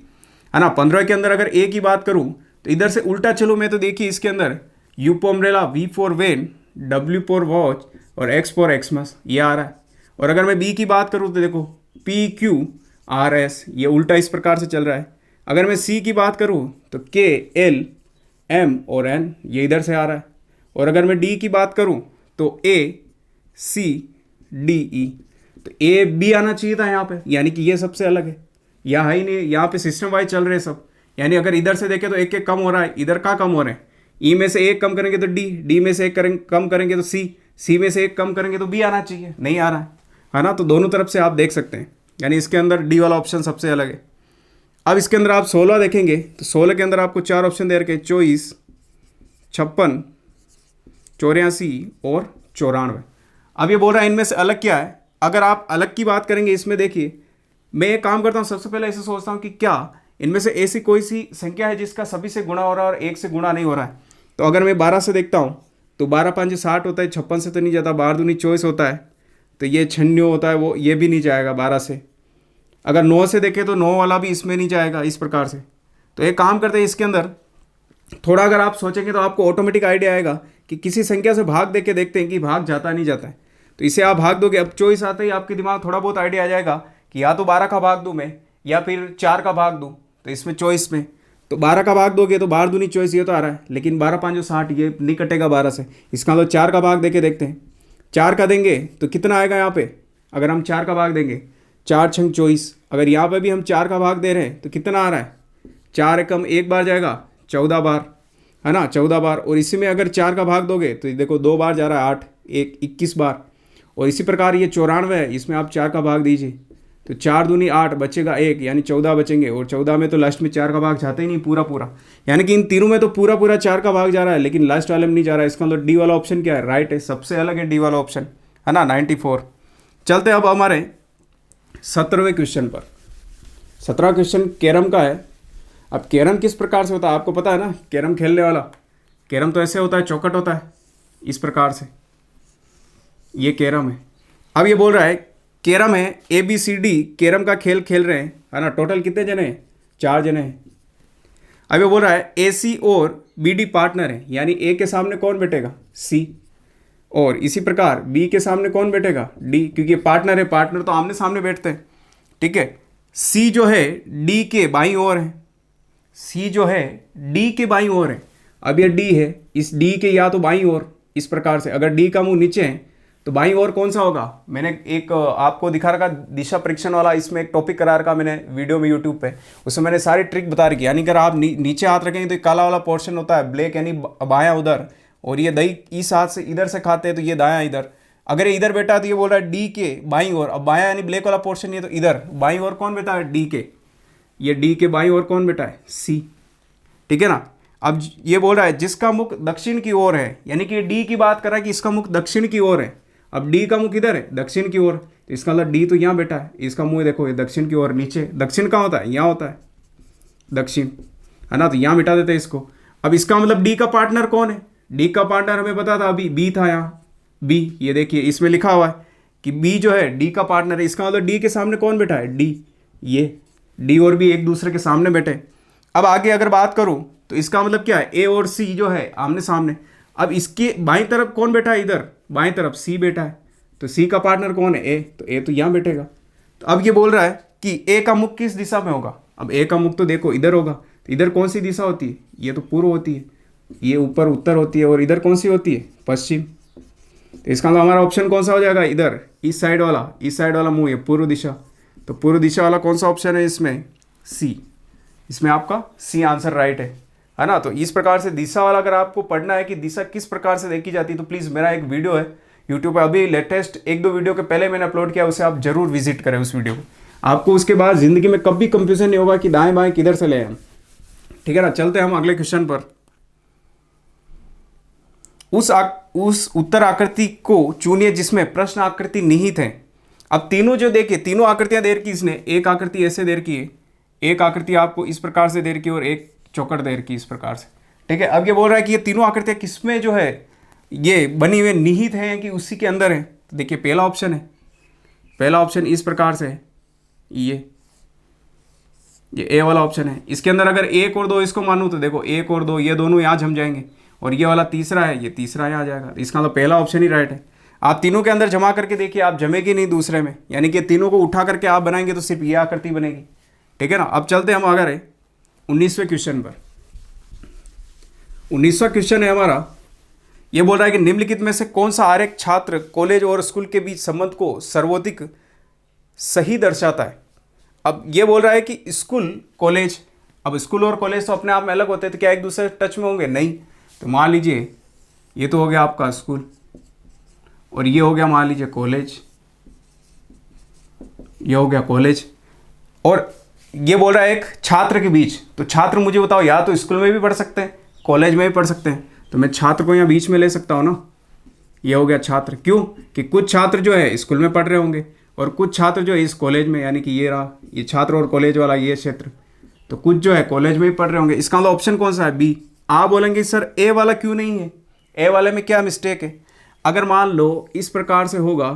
है ना। 15 के अंदर अगर ए की बात करूँ तो इधर से उल्टा चलो मैं, तो देखिए इसके अंदर U for umbrella, V for van, W for watch और एक्स फॉर एक्समस, ये आ रहा है। और अगर मैं बी की बात करूँ तो देखो पी क्यू आर एस, ये उल्टा इस प्रकार से चल रहा है। अगर मैं सी की बात करूँ तो के एल एम और एन, ये इधर से आ रहा है। और अगर मैं डी की बात करूँ तो ए सी डी ई, तो ए बी आना चाहिए था यहाँ पे, यानी कि ये सबसे अलग है, यहाँ ही नहीं। यहाँ पे सिस्टम वाइज चल रहे हैं सब, यानी अगर इधर से देखें तो एक एक कम हो रहा है, इधर का कम हो रहे हैं। ई में से एक कम करेंगे तो डी, डी में से एक कम करेंगे तो सी, सी में से एक कम करेंगे तो बी आना चाहिए, नहीं आ रहा है। है ना। तो दोनों तरफ से आप देख सकते हैं, यानी इसके अंदर डी वाला ऑप्शन सबसे अलग है। अब इसके अंदर आप 16 देखेंगे तो 16 के अंदर आपको 4 ऑप्शन दे रखे, 24, 56, 84 और 94। अब ये बोल रहा है इनमें से अलग क्या है। अगर आप अलग की बात करेंगे इसमें, देखिए मैं एक काम करता हूँ, सबसे पहले ऐसे सोचता हूँ कि क्या इनमें से ऐसी कोई सी संख्या है जिसका सभी से गुणा हो रहा है और एक से गुणा नहीं हो रहा है। तो अगर मैं 12 से देखता हूँ तो 12 5 60 होता है, 56 से तो नहीं जाता, 12 दूनी 24 होता है, तो ये 96 होता है, वो ये भी नहीं जाएगा 12 से। अगर 9 से देखें तो 9 वाला भी इसमें नहीं जाएगा, इस प्रकार से। तो एक काम करते हैं, इसके अंदर थोड़ा अगर आप सोचेंगे तो आपको ऑटोमेटिक आइडिया आएगा कि किसी संख्या से भाग दे के देखते हैं कि भाग जाता नहीं जाता है। तो इसे आप भाग दोगे, अब 24 आते ही आपके दिमाग थोड़ा बहुत आइडिया आ जाएगा कि या तो 12 का भाग दूँ मैं या फिर 4 का भाग दूँ। तो इसमें 24 में तो 12 का भाग दोगे तो 12 दूनी 24 ये तो आ रहा है, लेकिन 12 5 60 ये नहीं कटेगा 12 से। इसका मतलब 4 का भाग देके देखते हैं, 4 का देंगे तो कितना आएगा यहाँ पे। अगर हम 4 का भाग देंगे, 4 छंग 24, अगर यहाँ पे भी हम 4 का भाग दे रहे हैं तो कितना आ रहा है, 4 एकम एक बार जाएगा 14 बार, है ना, 14 बार। और इसी में अगर 4 का भाग दोगे तो देखो 2 बार जा रहा है 8, एक 21 बार। और इसी प्रकार ये 94 है, इसमें आप 4 का भाग दीजिए तो 4 दूनी 8, बचेगा 1, यानी 14 बचेंगे। और 14 में तो लास्ट में 4 का भाग जाता ही नहीं पूरा पूरा, यानी कि इन तीनों में तो पूरा पूरा 4 का भाग जा रहा है, लेकिन लास्ट वाले में नहीं जा रहा है। इसका मतलब डी वाला ऑप्शन क्या है, राइट है, सबसे अलग है डी वाला ऑप्शन, है ना, 94। चलते अब हमारे 17वें क्वेश्चन पर। 17वां क्वेश्चन कैरम का है। अब कैरम किस प्रकार से होता है आपको पता है ना, कैरम खेलने वाला। कैरम तो ऐसे होता है, चौकट होता है इस प्रकार से, ये कैरम है। अब ये बोल रहा है कैरम है ABCD कैरम का खेल खेल रहे हैं, है ना। टोटल कितने जने हैं, 4 जने हैं। अब ये बोल रहा है AC और BD पार्टनर है, यानी A के सामने कौन बैठेगा, C, और इसी प्रकार B के सामने कौन बैठेगा, D, क्योंकि पार्टनर है, पार्टनर तो आमने सामने बैठते हैं, ठीक है। C जो है D के बाईं ओर है, C जो है D के बाईं ओर है। अब ये D है, इस D के या तो बाईं ओर, इस प्रकार से अगर D का मुंह नीचे है तो बाईं ओर कौन सा होगा। मैंने एक आपको दिखा रखा दिशा परीक्षण वाला, इसमें एक टॉपिक करा रखा मैंने वीडियो में यूट्यूब पे, उसमें मैंने सारी ट्रिक बता रखी। यानी अगर आप नीचे हाथ रखेंगे तो काला वाला पोर्शन होता है ब्लैक, यानी बायां उधर, और ये दही इस हाथ से इधर से खाते हैं तो ये दायां इधर। अगर ये इधर बैठा है तो ये बोल रहा है D के बाईं ओर। अब बायां यानी ब्लैक वाला पोर्शन, ये तो इधर बाईं ओर कौन बैठा है, D के, ये D के बाईं ओर कौन बैठा है, C, ठीक है ना। अब ये बोल रहा है जिसका मुख दक्षिण की ओर है, यानी कि D की बात कर रहा है कि इसका मुख दक्षिण की ओर है। अब D का मुख किधर है, दक्षिण की ओर, तो इसका मतलब D तो यहाँ बैठा है, इसका मुंह देखो ये दक्षिण की ओर, नीचे दक्षिण कहाँ होता है, यहाँ होता है दक्षिण, है ना। तो यहाँ बिठा देते हैं इसको। अब इसका मतलब D का पार्टनर कौन है, D का पार्टनर हमें पता था अभी B था, यहाँ B, ये देखिए इसमें लिखा हुआ है कि B जो है D का पार्टनर है। इसका मतलब D के सामने कौन बैठा है, D, ये D और B एक दूसरे के सामने बैठे। अब आगे अगर बात करूँ तो इसका मतलब क्या है, A और C जो है आमने सामने। अब इसके बाईं तरफ कौन बैठा है, इधर बाईं तरफ C बैठा है, तो C का पार्टनर कौन है, A, तो A तो यहाँ बैठेगा। तो अब ये बोल रहा है कि A का मुख किस दिशा में होगा। अब A का मुख तो देखो इधर होगा, तो इधर कौन सी दिशा होती है, ये तो पूर्व होती है, ये ऊपर उत्तर होती है, और इधर कौन सी होती है, पश्चिम। तो इसका मतलब हमारा ऑप्शन कौन सा हो जाएगा, इधर इस साइड वाला मुँह, ये पूर्व दिशा। तो पूर्व दिशा वाला कौन सा ऑप्शन है इसमें, C। इसमें आपका C आंसर राइट है ना। तो इस प्रकार से दिशा वाला अगर आपको पढ़ना है कि दिशा किस प्रकार से देखी जाती है, तो प्लीज़ मेरा एक वीडियो है यूट्यूब पर, अभी लेटेस्ट 1-2 वीडियो के पहले मैंने अपलोड किया, उसे आप जरूर विजिट करें उस वीडियो को। आपको उसके बाद ज़िंदगी में कभी कंफ्यूजन नहीं होगा कि दाएं बाएं किधर से ले हम, ठीक है ना। चलते हैं हम अगले क्वेश्चन पर। उस उत्तर आकृति को चुनिए जिसमें प्रश्न आकृति निहित है। अब तीनों जो देखिए, तीनों आकृतियां दे रखी इसने, एक आकृति ऐसे दे रखी है, एक आकृति आपको इस प्रकार से दे रखी है, और एक चौकट दे रखी इस प्रकार से, ठीक है। अब ये बोल रहा है कि ये तीनों आकृतियां किसमें जो है ये बनी हुई निहित है कि उसी के अंदर है। तो देखिए पहला ऑप्शन है, पहला ऑप्शन इस प्रकार से है, ये A वाला ऑप्शन है। इसके अंदर अगर 1 और 2 इसको मानूँ तो देखो 1 और 2 ये दोनों यहाँ जम जाएंगे, और ये वाला तीसरा है, ये तीसरा यहाँ आ जाएगा। इसका मतलब पहला ऑप्शन ही राइट है। आप तीनों के अंदर जमा करके देखिए, आप जमेगी नहीं दूसरे में, यानी कि तीनों को उठा करके आप बनाएंगे तो सिर्फ ये आकृति बनेगी, ठीक है ना। अब चलते हम अगर 19वें क्वेश्चन पर। 19वां क्वेश्चन है हमारा, ये बोल रहा है कि निम्नलिखित में से कौन सा आरेख छात्र कॉलेज और स्कूल के बीच संबंध को सर्वाधिक सही दर्शाता है। अब ये बोल रहा है कि स्कूल कॉलेज, अब स्कूल और कॉलेज तो अपने आप में अलग होते हैं, तो क्या एक दूसरे टच में होंगे, नहीं। तो मान लीजिए ये तो हो गया आपका स्कूल, और ये हो गया मान लीजिए कॉलेज, ये हो गया कॉलेज। और ये बोल रहा है एक छात्र के बीच, तो छात्र मुझे बताओ या तो स्कूल में भी पढ़ सकते हैं, कॉलेज में भी पढ़ सकते हैं, तो मैं छात्र को यहाँ बीच में ले सकता हूँ ना। ये हो गया छात्र। क्यों? कि कुछ छात्र जो है स्कूल में पढ़ रहे होंगे और कुछ छात्र जो है इस कॉलेज में, यानी कि ये रहा ये छात्र और कॉलेज वाला ये क्षेत्र, तो कुछ जो है कॉलेज में ही पढ़ रहे होंगे। इसका मतलब ऑप्शन कौन सा है? बी। आप बोलेंगे सर ए वाला क्यों नहीं है, ए वाले में क्या मिस्टेक है? अगर मान लो इस प्रकार से होगा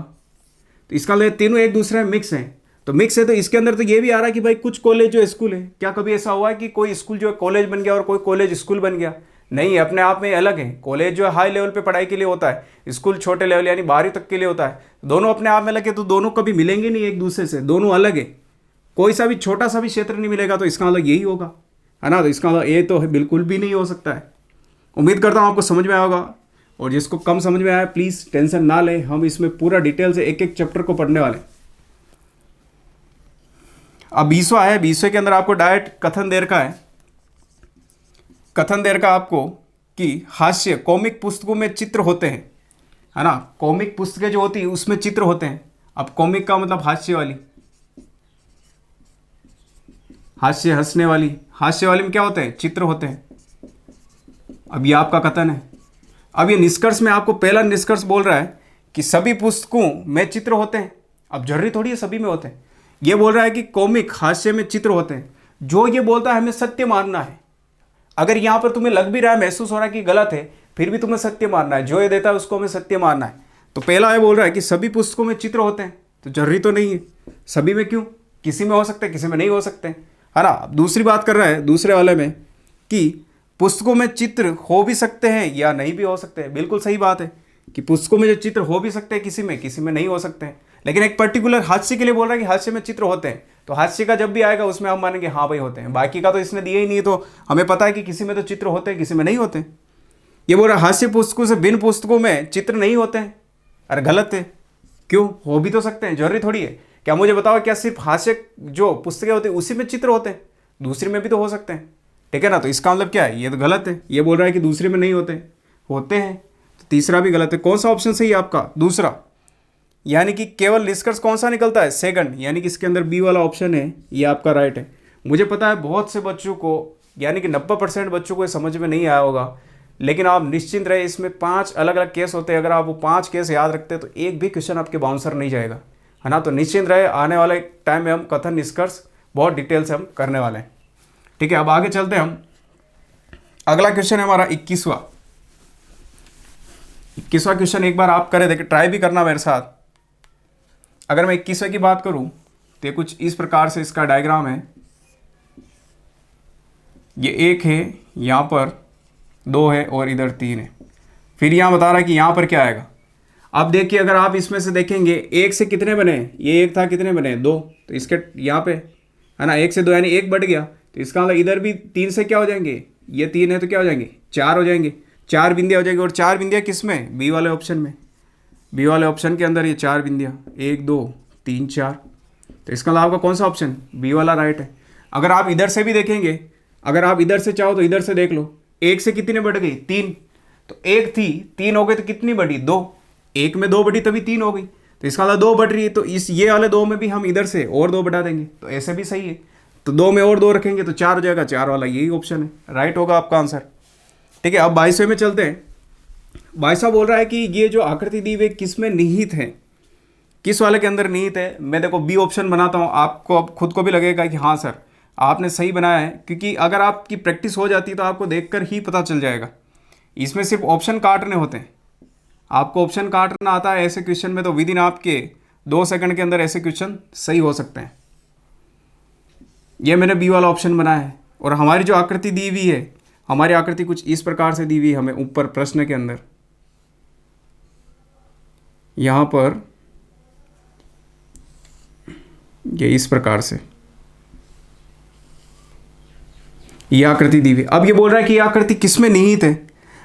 तो इसका मतलब तीनों एक दूसरे में मिक्स हैं, तो मिक्स है तो इसके अंदर तो ये भी आ रहा है कि भाई कुछ कॉलेज जो स्कूल है। क्या कभी ऐसा हुआ है कि कोई स्कूल जो है कॉलेज बन गया और कोई कॉलेज स्कूल बन गया? नहीं, अपने आप में अलग है। कॉलेज जो है हाई लेवल पे पढ़ाई के लिए होता है, स्कूल छोटे लेवल यानी 12वीं तक के लिए होता है। दोनों अपने आप में अलग है, तो दोनों कभी मिलेंगे नहीं एक दूसरे से, दोनों अलग है। कोई सा भी छोटा सा भी क्षेत्र नहीं मिलेगा, तो इसका मतलब यही होगा, है ना। तो इसका मतलब ये तो बिल्कुल भी नहीं हो सकता है। उम्मीद करता हूँ आपको समझ में आया होगा, और जिसको कम समझ में आया प्लीज़ टेंशन ना ले, हम इसमें पूरा डिटेल से एक एक चैप्टर को पढ़ने वाले। अब 20वां है, 20वें के अंदर आपको डायरेक्ट कथन दे रखा है। कथन दे रखा आपको कि हास्य कॉमिक पुस्तकों में चित्र होते हैं, है ना। कॉमिक पुस्तकें जो होती है उसमें चित्र होते हैं। अब कॉमिक का मतलब हास्य वाली, हास्य हंसने वाली, हास्य वाली में क्या होते हैं? चित्र होते हैं। अब ये आपका कथन है। अब ये निष्कर्ष में आपको पहला निष्कर्ष बोल रहा है कि सभी पुस्तकों में चित्र होते हैं। अब जरूरी थोड़ी है सभी में होते हैं, ये बोल रहा है कि कॉमिक हास्य में चित्र होते हैं। जो ये बोलता है हमें सत्य मानना है। अगर यहाँ पर तुम्हें लग भी रहा है, महसूस हो रहा है कि गलत है, फिर भी तुम्हें सत्य मानना है। जो ये देता है उसको हमें सत्य मानना है। तो पहला ये बोल रहा है कि सभी पुस्तकों में चित्र होते हैं, तो जरूरी तो नहीं है सभी में। क्यों? किसी में हो सकते हैं, किसी में नहीं हो सकते, है ना। दूसरी बात कर रहा है दूसरे वाले में कि पुस्तकों में चित्र हो भी सकते हैं या नहीं भी हो सकते हैं। बिल्कुल सही बात है कि पुस्तकों में जो चित्र हो भी सकते हैं किसी में नहीं हो सकते हैं। लेकिन एक पर्टिकुलर हास्य के लिए बोल रहा है कि हास्य में चित्र होते हैं, तो हास्य का जब भी आएगा उसमें हम मानेंगे हाँ भाई होते हैं। बाकी का तो इसने दिया ही नहीं, तो हमें पता है कि किसी में तो चित्र होते हैं, किसी में नहीं होते। ये बोल रहा है हास्य पुस्तकों से भिन्न पुस्तकों में चित्र नहीं होते हैं। अरे गलत है। क्यों? हो भी तो सकते हैं, जरूरी थोड़ी है। क्या मुझे बताओ, क्या सिर्फ हास्य जो पुस्तकें होती है उसी में चित्र होते हैं? दूसरी में भी तो हो सकते हैं, ठीक है ना। तो इसका मतलब क्या है? ये तो गलत है। ये बोल रहा है कि दूसरे में नहीं होते, होते हैं, तो तीसरा भी गलत है। कौन सा ऑप्शन सही है आपका? दूसरा। यानी कि केवल निष्कर्ष कौन सा निकलता है? सेकंड, यानी कि इसके अंदर बी वाला ऑप्शन है, ये आपका राइट है। मुझे पता है बहुत से बच्चों को, यानी कि 90% बच्चों को ये समझ में नहीं आया होगा, लेकिन आप निश्चिंत रहे, इसमें 5 अलग अलग केस होते हैं। अगर आप वो 5 केस याद रखते हैं तो एक भी क्वेश्चन आपके बाउंसर नहीं जाएगा, है ना। तो निश्चिंत रहे, आने वाले टाइम में हम कथन निष्कर्ष बहुत डिटेल से हम करने वाले हैं, ठीक है। अब आगे चलते हैं हम। अगला क्वेश्चन है हमारा 21वां क्वेश्चन। एक बार आप करें, देखिए ट्राई भी करना मेरे साथ। अगर मैं 21वें की बात करूं तो ये कुछ इस प्रकार से इसका डायग्राम है। ये 1 है, यहाँ पर 2 है और इधर 3 है। फिर यहाँ बता रहा है कि यहाँ पर क्या आएगा। अब देखिए, अगर आप इसमें से देखेंगे 1 से कितने बने? ये 1 था, कितने बने? 2। तो इसके यहाँ पे, है ना, 1 से 2 यानी 1 बढ़ गया। तो इसका मतलब इधर भी 3 से क्या हो जाएंगे? ये 3 है तो क्या हो जाएंगे? 4 हो जाएंगे। 4 बिंदियाँ हो जाएंगी। और 4 बिंदियाँ किस में? बी वाले ऑप्शन में। बी वाले ऑप्शन के अंदर ये 4 बिंदियाँ, 1 2 3 4। तो इसका मतलब आपका कौन सा ऑप्शन? बी वाला राइट है। अगर आप इधर से भी देखेंगे, अगर आप इधर से चाहो तो इधर से देख लो। 1 से कितने बढ़ गई? 3। तो 1 थी, 3 हो गई तो कितनी बढ़ी? 2। 1 में 2 बढ़ी तभी 3 हो गई। तो इसका मतलब 2 बढ़ रही है, तो इस ये वाले 2 में भी हम इधर से और 2 बढ़ा देंगे, तो ऐसे भी सही है। तो 2 में और 2 रखेंगे तो 4 हो जाएगा। 4 वाला यही ऑप्शन है, राइट होगा आपका आंसर, ठीक है। अब 22वें में चलते हैं। 22वां बोल रहा है कि ये जो आकृति दी हुई किस में निहित है? किस वाले के अंदर निहित है? मैं देखो बी ऑप्शन बनाता हूँ, आपको अब खुद को भी लगेगा कि हाँ सर आपने सही बनाया है, क्योंकि अगर आपकी प्रैक्टिस हो जाती है तो आपको देखकर ही पता चल जाएगा। इसमें सिर्फ ऑप्शन काटने होते हैं, आपको ऑप्शन काटना आता है ऐसे क्वेश्चन में, तो विद इन आपके 2 सेकंड के अंदर ऐसे क्वेश्चन सही हो सकते हैं। ये मैंने बी वाला ऑप्शन बनाया है। और हमारी जो आकृति दी हुई है, हमारी आकृति कुछ इस प्रकार से दी हुई है हमें ऊपर प्रश्न के अंदर। यहाँ पर ये इस प्रकार से ये आकृति दी हुई। अब ये बोल रहा है कि ये आकृति किसमें निहित है।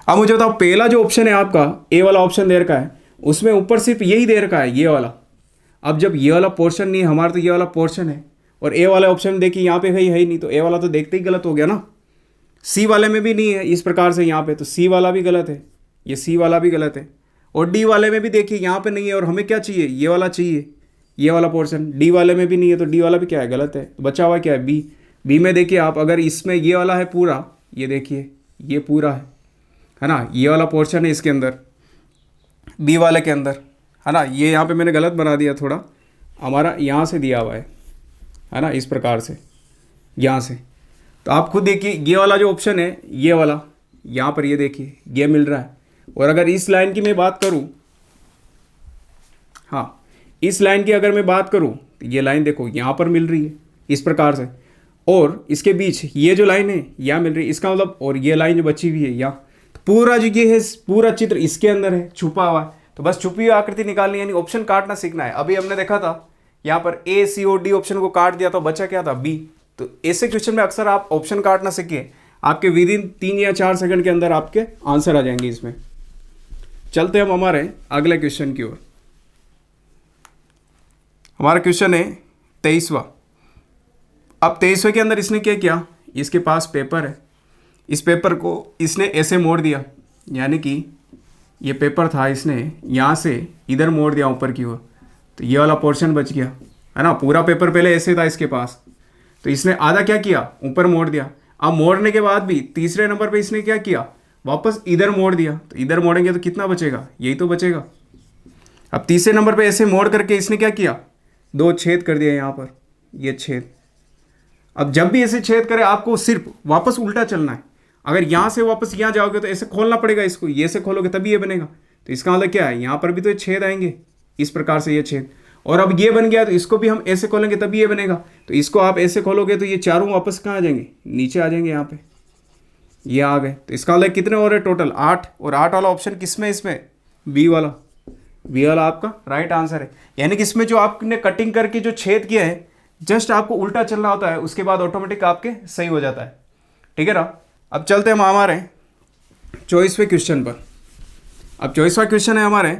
अब मुझे बताओ, पहला जो ऑप्शन है आपका, ए वाला ऑप्शन दे रखा है, उसमें ऊपर सिर्फ यही दे रखा है, ये वाला। अब जब ये वाला पोर्शन नहीं है, हमारा तो ये वाला पोर्शन है, और ए वाला ऑप्शन देखिए यहाँ पे है ही नहीं, तो ए वाला तो देखते ही गलत हो गया ना। सी वाले में भी नहीं है इस प्रकार से यहाँ पे, तो सी वाला भी गलत है, ये सी वाला भी गलत है। और डी वाले में भी देखिए यहाँ पे नहीं है, और हमें क्या चाहिए? ये वाला चाहिए, ये वाला पोर्शन, डी वाले में भी नहीं है तो डी वाला भी क्या है, गलत है। तो बचा हुआ क्या है, बी। बी में देखिए आप, अगर इसमें ये वाला है पूरा, ये देखिए ये पूरा है ना, ये वाला पोर्शन है इसके अंदर, बी वाले के अंदर, है ना। ये यहाँ पे मैंने गलत बना दिया थोड़ा, हमारा यहाँ से दिया हुआ है ना, इस प्रकार से यहाँ से। तो आप खुद देखिए ये वाला जो ऑप्शन है, ये वाला यहाँ पर ये देखिए ये मिल रहा है। और अगर इस लाइन की मैं बात करूँ, हाँ इस लाइन की अगर मैं बात करूँ तो ये लाइन देखो यहाँ पर मिल रही है इस प्रकार से, और इसके बीच ये जो लाइन है यहाँ मिल रही है, इसका मतलब, और ये लाइन जो बची हुई है यहाँ, तो पूरा जो ये है पूरा चित्र इसके अंदर है, छुपा हुआ है। तो बस छुपी हुई आकृति निकालनी, यानी ऑप्शन काटना सीखना है। अभी हमने देखा था यहाँ पर ए सी और डी ऑप्शन को काट दिया तो बचा क्या था, बी। तो ऐसे क्वेश्चन में अक्सर आप ऑप्शन काटना सीखिए, आपके विद इन 3 या 4 सेकंड के अंदर आपके आंसर आ जाएंगे इसमें। चलते हम हमारे अगले क्वेश्चन की ओर। हमारा क्वेश्चन है 23वां। अब 23वें के अंदर इसने क्या किया, इसके पास पेपर है, इस पेपर को इसने ऐसे मोड़ दिया, यानी कि ये पेपर था, इसने यहाँ से इधर मोड़ दिया ऊपर की ओर, तो ये वाला पोर्शन बच गया, है ना। पूरा पेपर पहले ऐसे था इसके पास, तो इसने आधा क्या किया, ऊपर मोड़ दिया। अब मोड़ने के बाद भी तीसरे नंबर पे इसने क्या किया, वापस इधर मोड़ दिया, तो इधर मोड़ेंगे तो कितना बचेगा, यही तो बचेगा। अब तीसरे नंबर पे ऐसे मोड़ करके इसने क्या किया, 2 छेद कर दिया यहाँ पर, ये छेद। अब जब भी ऐसे छेद करे आपको सिर्फ वापस उल्टा चलना है। अगर यहाँ से वापस यहाँ जाओगे तो ऐसे खोलना पड़ेगा इसको, ये से खोलोगे तभी ये बनेगा। तो इसका मतलब क्या है, यहाँ पर भी तो ये छेद आएंगे इस प्रकार से, ये छेद। और अब ये बन गया तो इसको भी हम ऐसे खोलेंगे तभी ये बनेगा। तो इसको आप ऐसे खोलोगे तो ये चारों वापस कहाँ आ जाएंगे, नीचे आ जाएंगे, यहाँ पे ये आ गए। तो इसका मतलब कितने और है टोटल, 8। और 8 वाला ऑप्शन किसमें, इसमें बी वाला, बी वाला आपका राइट आंसर है। यानी कि इसमें जो आपने कटिंग करके जो छेद किया है, जस्ट आपको उल्टा चलना होता है, उसके बाद ऑटोमेटिक आपके सही हो जाता है। ठीक है ना। अब चलते हम हमारे 24वें क्वेश्चन पर। अब 24वां क्वेश्चन है हमारे